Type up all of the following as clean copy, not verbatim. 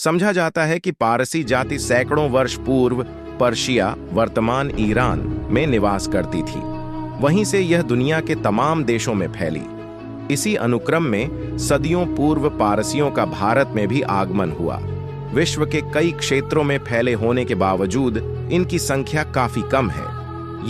समझा जाता है कि पारसी जाति सैकड़ों वर्ष पूर्व पर्शिया, वर्तमान ईरान में निवास करती थी। वहीं से यह दुनिया के तमाम देशों में फैली। इसी अनुक्रम में सदियों पूर्व पारसियों का भारत में भी आगमन हुआ। विश्व के कई क्षेत्रों में फैले होने के बावजूद इनकी संख्या काफी कम है।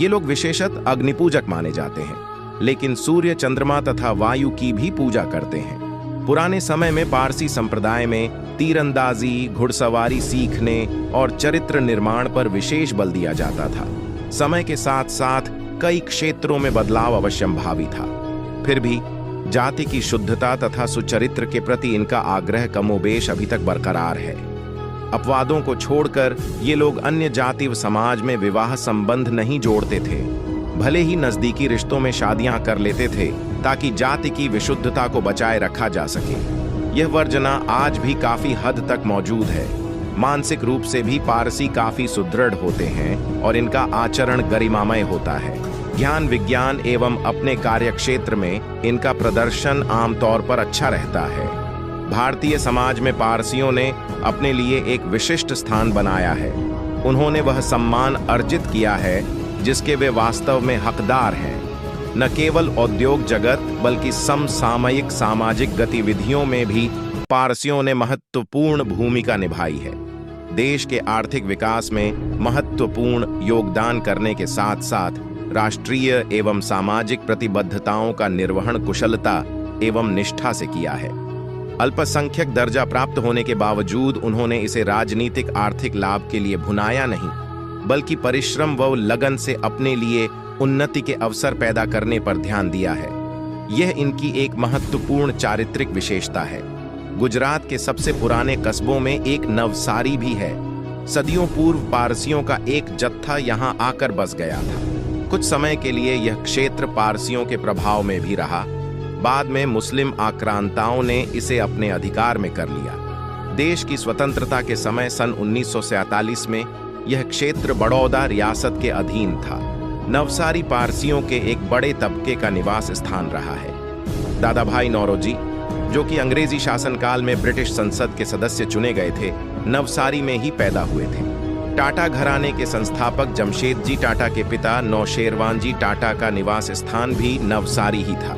ये लोग विशेषतः अग्निपूजक माने जाते हैं, लेकिन सूर्य, चंद्रमा तथा वायु की भी पूजा करते हैं। पुराने समय में पारसी संप्रदाय में तीरंदाजी, घुड़सवारी सीखने और चरित्र निर्माण पर विशेष बल दिया जाता था। समय के साथ साथ कई क्षेत्रों में बदलाव अवश्यंभावी था। फिर भी जाति की शुद्धता तथा सुचरित्र के प्रति इनका आग्रह कमोबेश अभी तक बरकरार है। अपवादों को छोड़कर ये लोग अन्य जाति व समाज में विवाह संबंध नहीं जोड़ते थे। भले ही नजदीकी रिश्तों में शादियां कर लेते थे ताकि जाति की विशुद्धता को बचाए रखा जा सके। यह वर्जना आज भी काफी हद तक मौजूद है। मानसिक रूप से भी पारसी काफी सुदृढ़ होते हैं और इनका आचरण गरिमामय होता है। ज्ञान, विज्ञान एवं अपने कार्यक्षेत्र में इनका प्रदर्शन आमतौर पर अच्छा रहता है। भारतीय समाज में पारसियों ने अपने लिए एक विशिष्ट स्थान बनाया है। उन्होंने वह सम्मान अर्जित किया है जिसके वे वास्तव में हकदार हैं। न केवल उद्योग जगत बल्कि समसामयिक सामाजिक गतिविधियों में भी पारसियों ने महत्वपूर्ण भूमिका निभाई है। देश के आर्थिक विकास में महत्वपूर्ण योगदान करने के साथ साथ राष्ट्रीय एवं सामाजिक प्रतिबद्धताओं का निर्वहन कुशलता एवं निष्ठा से किया है। अल्पसंख्यक दर्जा प्राप्त होने के बावजूद उन्होंने इसे राजनीतिक आर्थिक लाभ के लिए भुनाया नहीं, बल्कि परिश्रम व लगन से अपने लिए उन्नति के अवसर पैदा करने पर ध्यान दिया है। यह इनकी एक महत्वपूर्ण चारित्रिक विशेषता है। गुजरात के सबसे पुराने कस्बों में एक नवसारी भी है। सदियों पूर्व पारसियों का एक जत्था यहां आकर बस गया था। कुछ समय के लिए यह क्षेत्र पारसियों के प्रभाव में भी रहा। बाद में मुस्लिम आक्रांताओं ने इसे अपने अधिकार में कर लिया। देश की स्वतंत्रता के समय सन 1947 में यह क्षेत्र बड़ौदा रियासत के अधीन था। नवसारी पारसियों के एक बड़े तबके का निवास स्थान रहा है। दादा भाई नौरोजी, जो कि अंग्रेजी शासनकाल में ब्रिटिश संसद के सदस्य चुने गए थे, नवसारी में ही पैदा हुए थे। टाटा घराने के संस्थापक जमशेदजी टाटा के पिता नौशेरवानजी टाटा का निवास स्थान भी नवसारी ही था।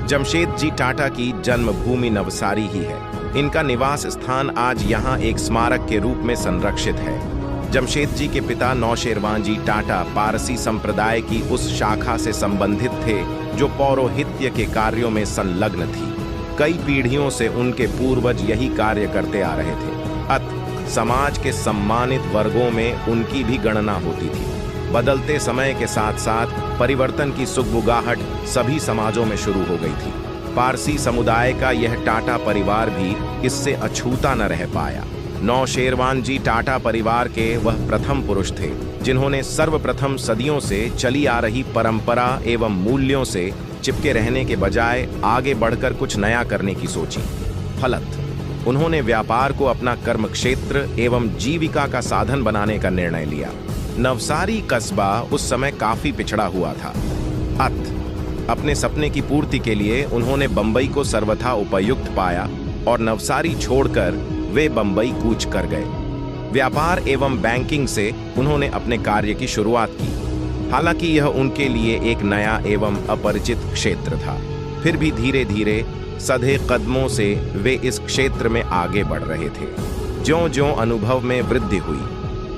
जमशेदजी टाटा की जन्मभूमि नवसारी ही है। इनका निवास स्थान आज यहाँ एक स्मारक के रूप में संरक्षित है। जमशेदजी के पिता नौशेरवानजी टाटा पारसी संप्रदाय की उस शाखा से संबंधित थे जो पौरोहित्य के कार्यों में संलग्न थी। कई पीढ़ियों से उनके पूर्वज यही कार्य करते आ रहे थे। अतः समाज के सम्मानित वर्गों में उनकी भी गणना होती थी। बदलते समय के साथ साथ परिवर्तन की सुगबुगाहट सभी समाजों में शुरू हो गई थी। पारसी समुदाय का यह टाटा परिवार भी इससे अछूता न रह पाया। नौशेरवानजी टाटा परिवार के वह प्रथम पुरुष थे जिन्होंने सर्वप्रथम सदियों से चली आ रही परंपरा एवं मूल्यों से चिपके रहने के बजाय आगे बढ़कर कुछ नया करने की सोची। फलत उन्होंने व्यापार को अपना कर्म क्षेत्र एवं जीविका का साधन बनाने का निर्णय लिया। नवसारी कस्बा उस समय काफी पिछड़ा हुआ था। अपने सपने की पूर्ति के लिए उन्होंने बंबई को सर्वथा उपयुक्त पाया और नवसारी छोड़कर वे बंबई कूच कर गए। व्यापार एवं बैंकिंग से उन्होंने अपने कार्य की शुरुआत की। हालांकि यह उनके लिए एक नया एवं अपरिचित क्षेत्र था, फिर भी धीरे धीरे सधे कदमों से वे इस क्षेत्र में आगे बढ़ रहे थे। ज्यों-ज्यों अनुभव में वृद्धि हुई,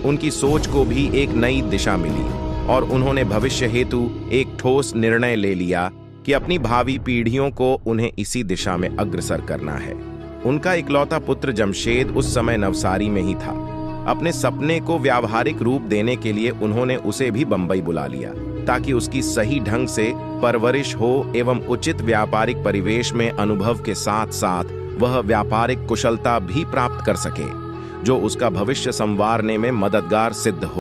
उनकी सोच को भी एक नई दिशा मिली और उन्होंने भविष्य हेतु एक ठोस निर्णय ले लिया कि अपनी भावी पीढ़ियों को उन्हें इसी दिशा में अग्रसर करना है। उनका इकलौता पुत्र जमशेद उस समय नवसारी में ही था। अपने सपने को व्यावहारिक रूप देने के लिए उन्होंने उसे भी बंबई बुला लिया ताकि उसकी सही ढंग से परवरिश हो एवं उचित व्यापारिक परिवेश में अनुभव के साथ साथ वह व्यापारिक कुशलता भी प्राप्त कर सके जो उसका भविष्य संवारने में मददगार सिद्ध हो।